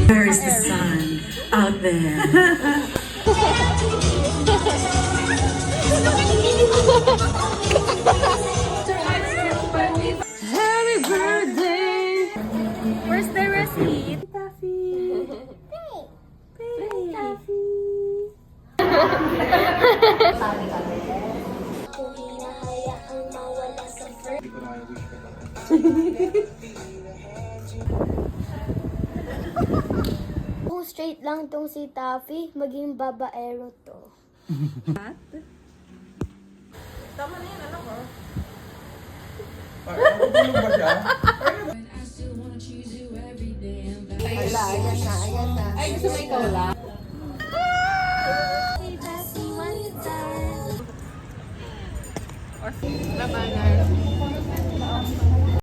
There's the sun out there. Happy birthday! Where's the receipt? Taffy! Hey, Taffy! Kung straight lang tong si Taffy, maging babaero to. Tama na yan, anak ko. Nakatulog ba siya? Ayan na. Ay, gusto mo ikaw lang? Hey, Bessie, one time. Bye-bye, guys.